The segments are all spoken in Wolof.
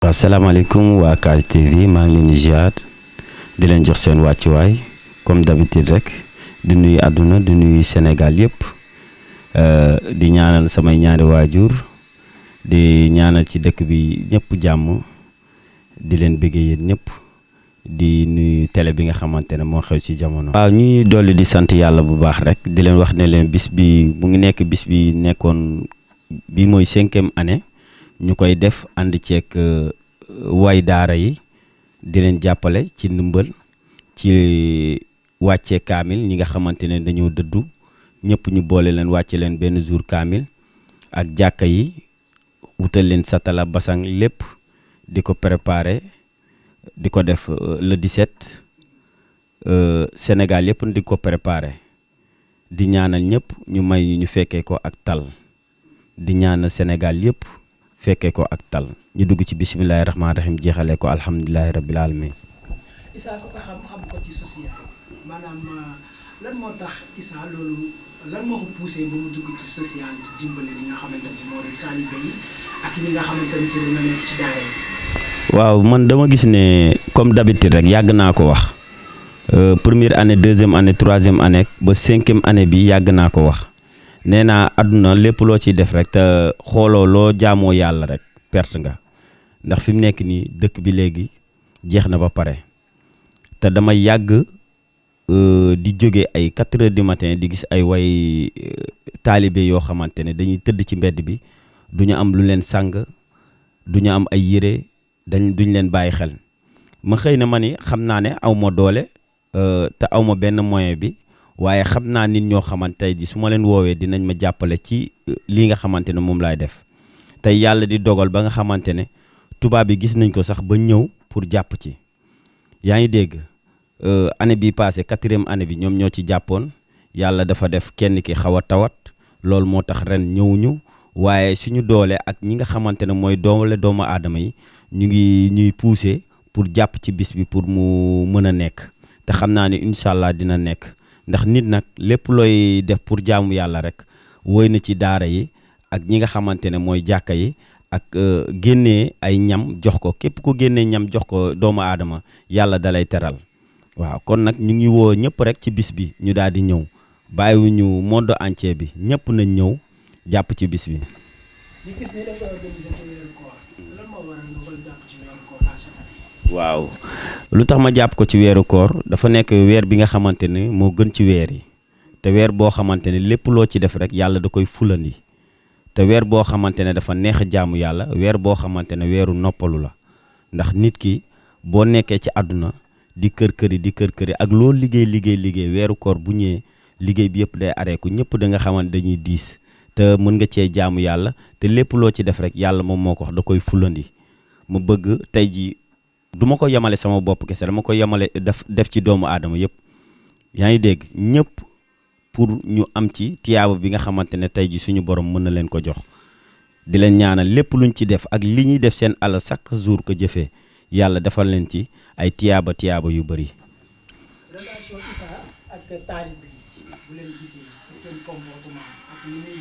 Assalamualaikum wa KSTV maa ngi leen di ziar di leen jox seen wàccuwaay comme d'habitude rek di nuyu àdduna di nuyu Sénégal yëpp di ñaanal samay ñaari waajur di ñaanal ci dëkk bi ñëpp jàmm di leen bëggee yéen ñëpp di nuyu télé bi nga xamante ne moo xew ci jamono. waaw ñuy dolli di sant yàlla bu baax rek di leen wax ne leen bis bi mu ngi nekk bis bi nekkoon bi mooy 5e année. ñu koy def ànd ceeg way daara yi di leen jàppale ci ndimbal ci wàcce kaamil ñi nga xamante ne dañoo dëddu ñëpp ñu boole leen wàcce leen benn jour kaamil ak jàkka yi wutal leen satala basang lépp di ko préparer di ko def le 17 Sénégal yëpp di ko préparer di ñaanal ñëpp ñu may ñu fekkee ko ak tal di ñaanal Sénégal yëpp fekkee ko ak tal ñu dugg ci bismillahi rahmaani rahim jeexale ko alhamdulilahi rabbil alamin. Issa ko xam ko ci social maanaam lan moo tax Issa loolu lan moo ko poussé ba mu dugg ci social di dimbali li nga xamante ne moo di taalibe yi ak ñi nga xamante ne si dina nekk ci daara yi. waaw man dama gis ne comme d'habitude rek yàgg naa ko wax première année deuxième année troisième année ba 5e année bi yàgg naa ko wax. nee naa àdduna lépp loo ciy def rek te xooloo loo jaamoo yàlla rek perte nga ndax fi mu nekk nii dëkk bi léegi jeex na ba pare te dama yàgg di jóge ay 4 heures du matin di gis ay way taalibe yoo xamante ne dañuy tëdd ci mbedd bi duñu am lu leen sàng duñu am ay yére duñ leen bàyyi xel ma xëy na ma ni xam naa ne aw ma doole te aw ma benn moyen bi waaye xam naa nit ñoo xamante tey ji su ma leen woowee dinañ ma jàppale ci lii nga xamante ne moom laay def tey yàlla di dogal ba nga xamante ne tubaab bi gis nañ ko sax ba ñëw pour jàpp ci yaa ngi dégg année bi passé 4e année bi ñoom ñoo ci jàppoon yàlla dafa def kenn ki xaw a tawat loolu moo tax ren ñëwuñu waaye suñu doole ak ñi nga xamante ne mooy doole doomu aadama yi ñu ngi ñuy pousser pour jàpp ci bis bi pour mu mën a nekk te xam naa ne incha allah dina nekk. ndax nit nag lépp looy def pour jaamu yàlla rek woy na ci daara yi ak ñi nga xamante ne mooy jàkka yi ak génnee ay ñam jox ko képp ku génnee ñam jox ko doomu aadama yàlla dalay teral waaw kon nag ñu ngi woo ñëpp rek ci bis bi ñu daal di ñëw bàyyiwuñu monde entier bi ñëpp nañ ñëw jàpp ci bis bi. waaw lu tax ma jàpp ko ci weeru koor dafa nekk weer bi nga xamante ne moo gën ci weer yi te weer boo xamante ne lépp loo ci def rek yàlla da koy fulandi te weer boo xamante ne dafa neex jaamu yàlla weer boo xamante ne weeru noppalu la ndax nit ki boo nekkee ci àdduna di kër-këri ak loo liggéey weeru koor bu ñëwee liggéey bi yëpp day areeku ñëpp da nga xamante dañuy diis te mën nga cee jaamu yàlla te lépp loo ci def rek yàlla moom moo ko wax da koy fulandi mu bëgg tey ji duma ko yemale sama bopp kese dama ko yemale def ci doomu aadama yëpp yaa ngi dégg ñëpp pour ñu am ci tiyaaba bi nga xamante ne tey ji suñu borom mën na leen ko jox di leen ñaanal lépp luñ ci def ak li ñuy def seen alal chaque jour ko jëfee yàlla defal leen ci ay tiyaaba yu bëri. relation Issa ak taalibe bi bu leen gisee seen comportement ak li muy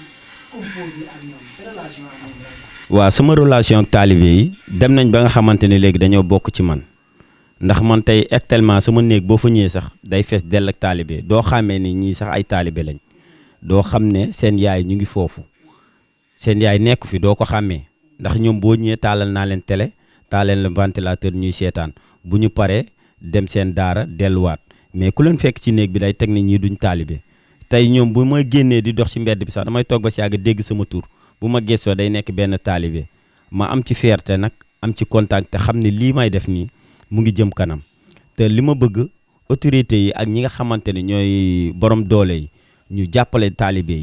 composé ak ñoom seen relation ak ñoom. waaw sama relation ak taalibe yi dem nañ ba nga xamante ne léegi dañoo bokk ci man ndax man tey actuellement sama néeg boo fa ñëwee sax day fees dell ak taalibe doo xàmmee ni ñii sax ay taalibe lañ doo xam ne seen yaay ñu ngi foofu seen yaay nekk fi doo ko xàmmee ndax ñoom boo ñëwee taalal naa leen télé taalal leen ventilateur ñuy seetaan bu ñu paree dem seen daara delluwaat mais ku leen fekk ci néeg bi day teg ne ñii duñ taalibe tey ñoom bu ma génnee di dox ci mbedd bi sax damay toog ba si yàgg dégg sama tur bu ma gëstoo day nekk benn taalibe ma am ci fierté nag am ci contact te xam ne lii may def nii mu ngi jëm kanam te li ma bëgg autorités yi ak ñi nga xamante ne ñooy borom doole yi ñu jàppale taalibe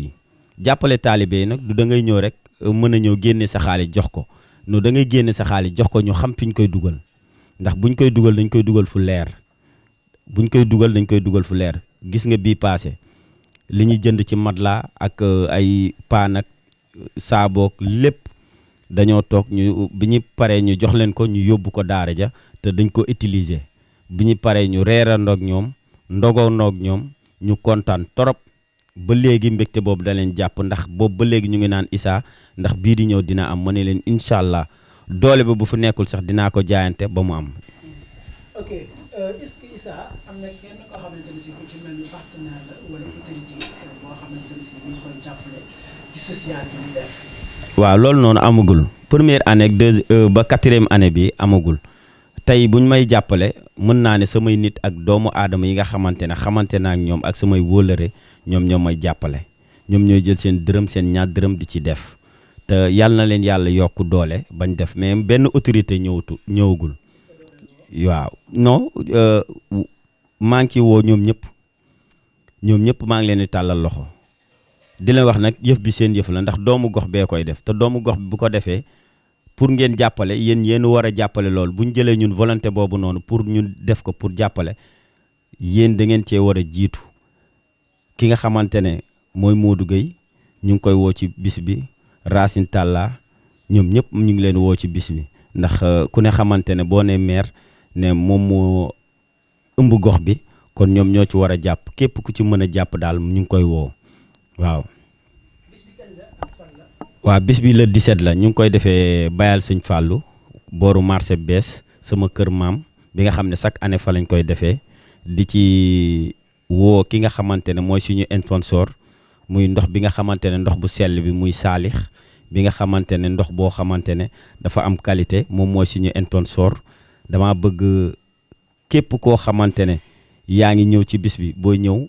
yi nag du da ngay ñëw rek mën a ñëw génne sa xaalis jox ko no da ngay génne sa xaalis jox ko ñu xam fi ñu koy dugal ndax buñ koy dugal dañ koy dugal fu leer gis nga bii passé li ñuy jënd ci matelas ak ay paan ak saaboog lépp dañoo toog ñu bi ñu paree ñu jox leen ko ñu yóbbu ko daara ja te dañ ko utiliser bi ñu paree ñu reerandoog ñoom ndogoondoog ñoom ñu kontaan torop ba léegi mbégte boobu da leen jàpp ndax boobu ba léegi ñu ngi naan Issa ndax bii di ñëw dina am ma ne leen incha allah doole bi bu fu nekkul sax dinaa ko jaayante ba mu am. ok est-ce que Issa am na kenn koo xamante ne si ku ci mel ni partenaire la wala autorité boo xamante ne si mi ngi koy jàppale ci social bi muy def. waaw loolu noonu amagul première année ak ba 4e année bi amagul tey buñ may jàppale mën naa ne samay nit ak doomu aadama yi nga xamante naa ak ñoom ak samay wóolëre ñoom may jàppale ñoom ñooy jël seen dërëm seen ñaar dërëm di ci def te yàlla na leen yàlla yokk doole bañ def mais benn autorité ñëwagul. waaw non maa ngi ci woo ñoom ñëpp maa ngi leen di tàllal loxo di leen wax nag yëf bi seen yëf la ndax doomu gox bee koy def te doomu gox bi bu ko defee pour ngeen jàppale yéen war a jàppale loolu bu ñu jëlee ñun volonté boobu noonu pour ñun def ko pour jàppale yéen da ngeen cee war a jiitu ki nga xamante ne mooy Modou Gueye ñu ngi koy woo ci bis bi Racine Talla ñoom ñëpp ñu ngi leen woo ci bis bi ndax ku ne xamante ne boo ne maire ne moom moo ëmb gox bi kon ñoom ñoo ci war a jàpp képp ku ci mën a jàpp daal ñu ngi koy woo waaw. waaw bis bi le 17 la ñu ngi koy defee Bayal Sëñ Fallou booru marché bees sama kër maam bi nga xam ne chaque année fa lañ koy defee di ci woo ki nga xamante ne mooy suñu sponsor muy ndox bi nga xamante ne ndox bu sell bi muy saalix bi nga xamante ne ndox boo xamante ne dafa am qualité moom mooy suñu sponsor dama bëgg képp koo xamante ne yaa ngi ñëw ci bis bi booy ñëw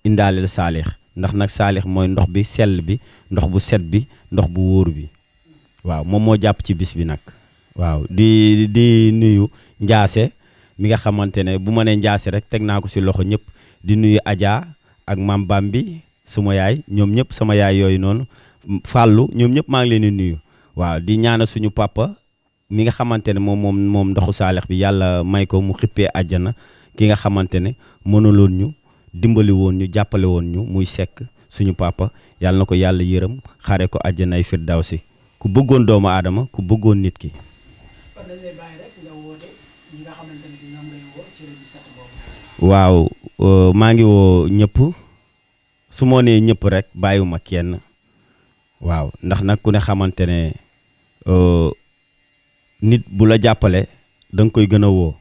indaaleel saalix ndax nag saalix mooy ndox bi sell bi ndox bu set bi ndox bu wóor bi waaw moom moo jàpp ci bis bi nag waaw di nuyu Njaase mi nga xamante ne bu ma nee Njaase rek teg naa ko si loxo ñëpp di nuyu Adja ak Mam Bambi suma yaay ñoom ñëpp sama yaay yooyu noonu Fallou ñoom ñëpp maa ngi leen di nuyu waaw di ñaanal suñu papa mi nga xamante ne moom ndoxu saalix bi yàlla may ko mu xippee àjjana ki nga xamante ne mënaloon ñu dimbali woon ñu jàppale woon ñu muy Seck suñu papa yàlla na ko yàlla yërëm xare ko àjjana ay firdawsi ku bëggoon doomu aadama ku bëggoon nit ki. waaw maa ngi woo ñëpp su ma nee ñëpp rek bàyyiwuma kenn waaw ndax nag ku ne xamante ne nit bu la jàppale da nga koy gën a woo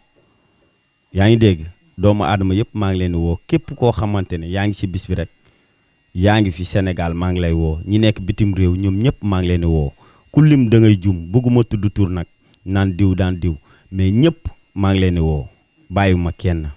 yaa ngi dégg doomu aadama yëpp maa ngi leen di woo képp koo xamante ne yaa ngi ci bis bi rek yaa ngi fi Sénégal maa ngi lay woo ñi nekk bitim réew ñoom ñëpp maa ngi leen di woo ku lim da ngay jum bëgguma tudd tur nag naan diw daan diw mais ñëpp maa ngi leen di woo bàyyiwuma kenn.